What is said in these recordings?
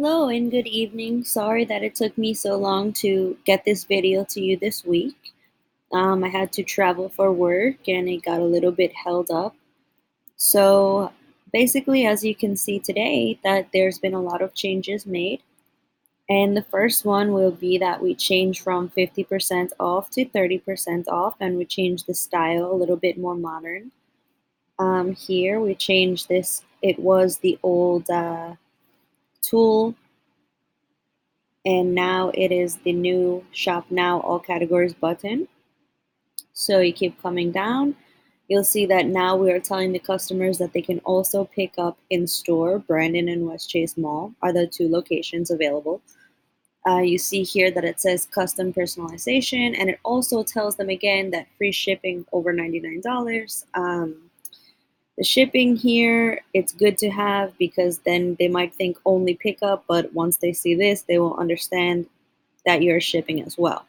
Hello and good evening. Sorry that it took me so long to get this video to you this week. I had to travel for work and it got a little bit held up. So basically, as you can see today, that there's been a lot of changes made. And the first one will be that we change from 50% off to 30% off, and we change the style a little bit more modern. Here we changed this. It was the old tool, and now it is the new shop now all categories button. So you keep coming down, you'll see that now we are telling the customers that they can also pick up in store. Brandon and West Chase Mall are the two locations available. You see here that it says custom personalization, and it also tells them again that free shipping over $99. The shipping here, it's good to have because then they might think only pickup, but once they see this, they will understand that you're shipping as well.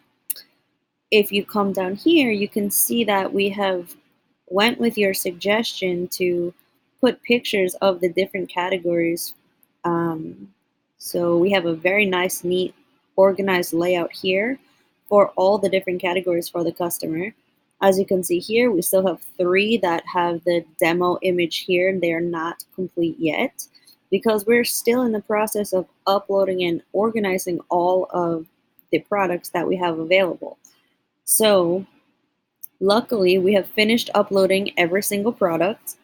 If you come down here, you can see that we have went with your suggestion to put pictures of the different categories. Um, so we have a very nice, neat, organized layout here for all the different categories for the customer. As you can see here, we still have three that have the demo image here, and they are not complete yet because we're still in the process of uploading and organizing all of the products that we have available. So luckily, we have finished uploading every single product.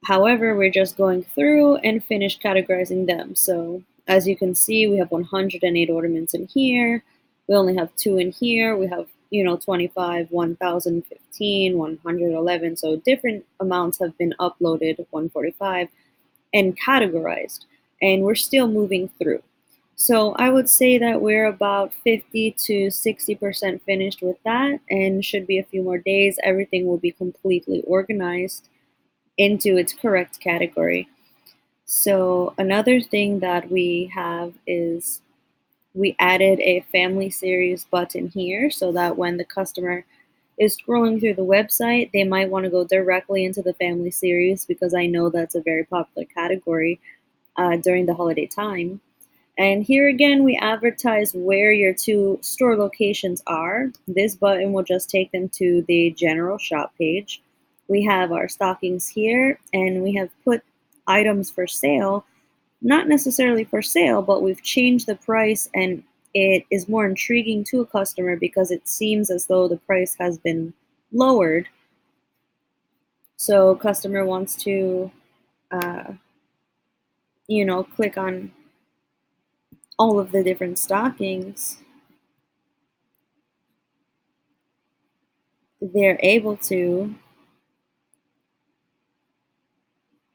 However, we're just going through and finish categorizing them. So as you can see, we have 108 ornaments in here. We only have two in here. We have, 25, 1015, 111. So different amounts have been uploaded, 145, and categorized. And we're still moving through. So I would say that we're about 50 to 60% finished with that, and should be a few more days. Everything will be completely organized into its correct category. So another thing that we have is we added a family series button here so that when the customer is scrolling through the website, they might want to go directly into the family series because I know that's a very popular category during the holiday time. And here again, we advertise where your two store locations are. This button will just take them to the general shop page. We have our stockings here, and we have put items for sale, not necessarily for sale, but we've changed the price, and it is more intriguing to a customer because it seems as though the price has been lowered. So customer wants to, uh, click on all of the different stockings. They're able to,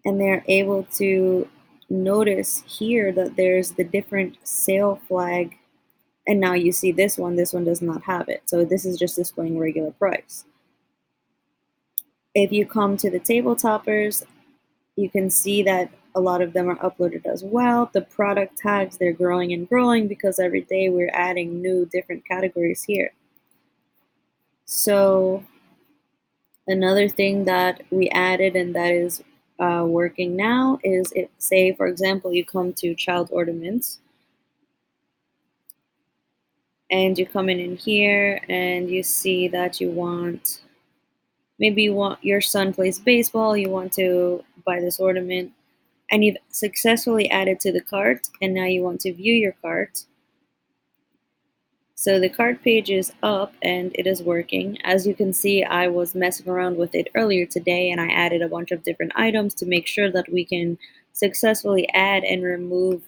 and they're able to notice here that there's the different sale flag, and now you see this one does not have it, so this is just displaying regular price. If you come to the table toppers, you can see that a lot of them are uploaded as well. The product tags, they're growing and growing because every day we're adding new different categories here. So another thing that we added and that is working now is, it say for example you come to child ornaments and you come in here and you see that maybe you want your son plays baseball, you want to buy this ornament, and you've successfully added to the cart, and now you want to view your cart. So the cart page is up and it is working. As you can see, I was messing around with it earlier today and I added a bunch of different items to make sure that we can successfully add and remove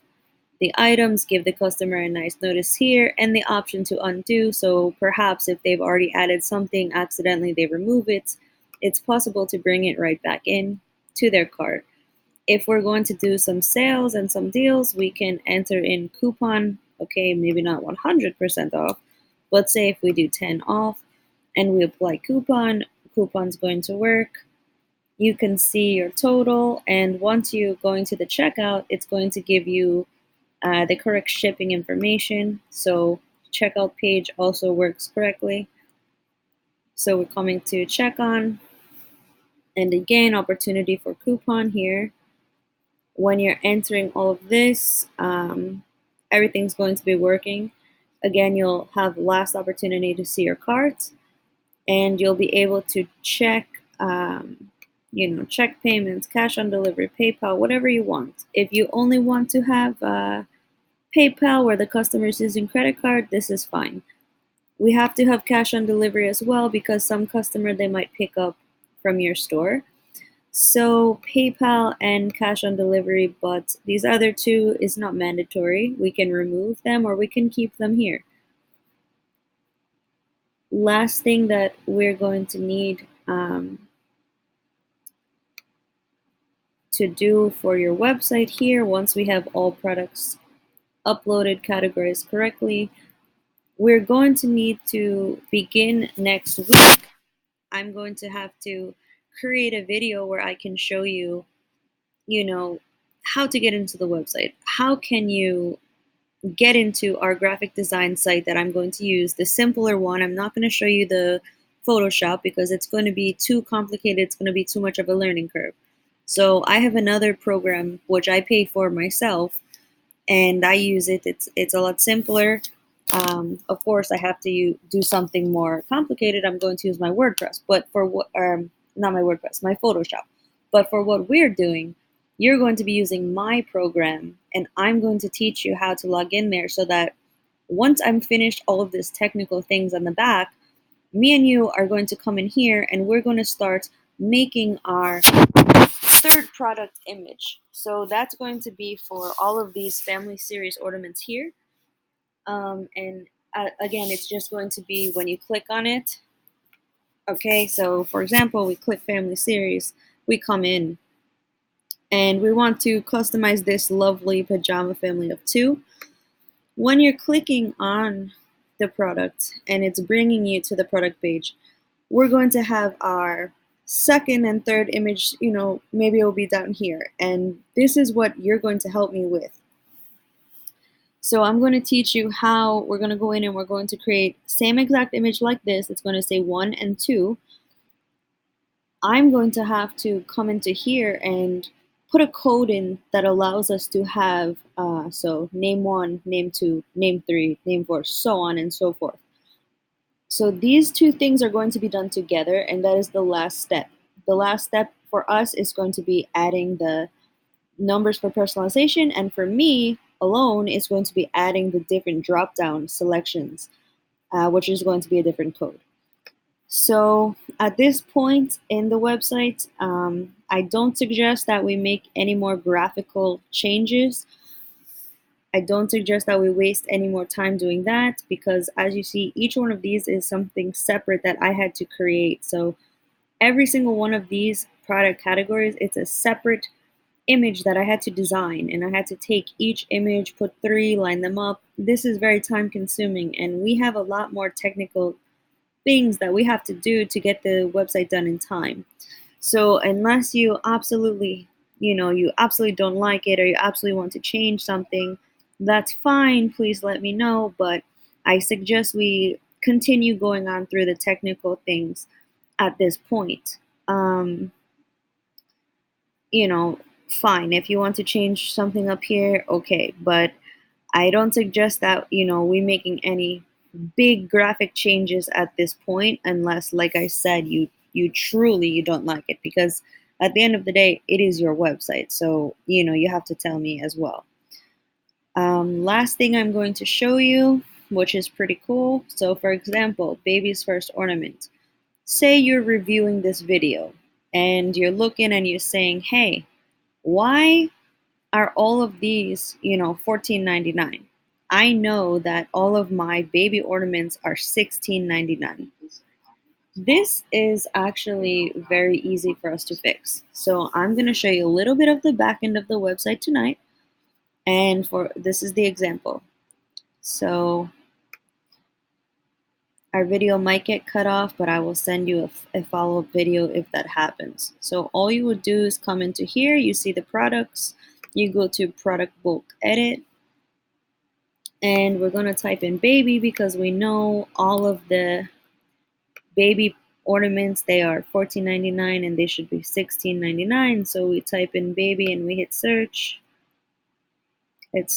the items, give the customer a nice notice here, and the option to undo. So perhaps if they've already added something, accidentally they remove it, it's possible to bring it right back in to their cart. If we're going to do some sales and some deals, we can enter in coupon. Okay, maybe not 100% off, but say if we do 10 off and we apply coupon's going to work. You can see your total, and once you go into the checkout, it's going to give you the correct shipping information. So checkout page also works correctly. So we're coming to check on, and again, opportunity for coupon here. When you're entering all of this, everything's going to be working. Again, you'll have last opportunity to see your cards, and you'll be able to check, check payments, cash on delivery, PayPal, whatever you want. If you only want to have PayPal where the customer is using credit card, this is fine. We have to have cash on delivery as well because some customer they might pick up from your store. So PayPal and cash on delivery, but these other two is not mandatory. We can remove them or we can keep them here. Last thing that we're going to need to do for your website here, once we have all products uploaded, categorized correctly, we're going to need to begin next week. I'm going to have to create a video where I can show you, how to get into the website. How can you get into our graphic design site that I'm going to use, the simpler one. I'm not going to show you the Photoshop because it's going to be too complicated. It's going to be too much of a learning curve. So I have another program which I pay for myself, and I use it. It's a lot simpler. Of course, I have to do something more complicated. I'm going to use my WordPress, but for what, not my WordPress, my Photoshop. But for what we're doing, you're going to be using my program, and I'm going to teach you how to log in there so that once I'm finished all of these technical things on the back, me and you are going to come in here and we're going to start making our third product image. So that's going to be for all of these family series ornaments here. And again, it's just going to be when you click on it. Okay, so for example, we click family series, we come in, and we want to customize this lovely pajama family of 2. When you're clicking on the product and it's bringing you to the product page, we're going to have our second and third image, maybe it'll be down here. And this is what you're going to help me with. So I'm going to teach you how we're going to go in and we're going to create same exact image like this. It's going to say 1 and 2. I'm going to have to come into here and put a code in that allows us to have, so name 1, name 2, name 3, name 4, so on and so forth. So these two things are going to be done together, and that is the last step. The last step for us is going to be adding the numbers for personalization, and for me alone is going to be adding the different drop-down selections, which is going to be a different code. So at this point in the website, I don't suggest that we make any more graphical changes. I don't suggest that we waste any more time doing that because as you see, each one of these is something separate that I had to create. So every single one of these product categories, it's a separate image that I had to design, and I had to take each image, put 3, line them up. This is very time consuming, and we have a lot more technical things that we have to do to get the website done in time. So unless you absolutely, you absolutely don't like it or you absolutely want to change something, that's fine. Please let me know. But I suggest we continue going on through the technical things at this point. Fine. If you want to change something up here, okay. But I don't suggest that, we making any big graphic changes at this point unless, like I said, you truly you don't like it, because at the end of the day, it is your website. So, you have to tell me as well. Last thing I'm going to show you, which is pretty cool. So for example, baby's first ornament. Say you're reviewing this video and you're looking and you're saying, hey, why are all of these, $14.99? I know that all of my baby ornaments are $16.99. This is actually very easy for us to fix. So I'm going to show you a little bit of the back end of the website tonight. And this is the example. So our video might get cut off, but I will send you a follow-up video if that happens. So all you would do is come into here, you see the products, you go to product bulk edit, and we're going to type in baby because we know all of the baby ornaments, they are $14.99 and they should be $16.99. So we type in baby and we hit search. It's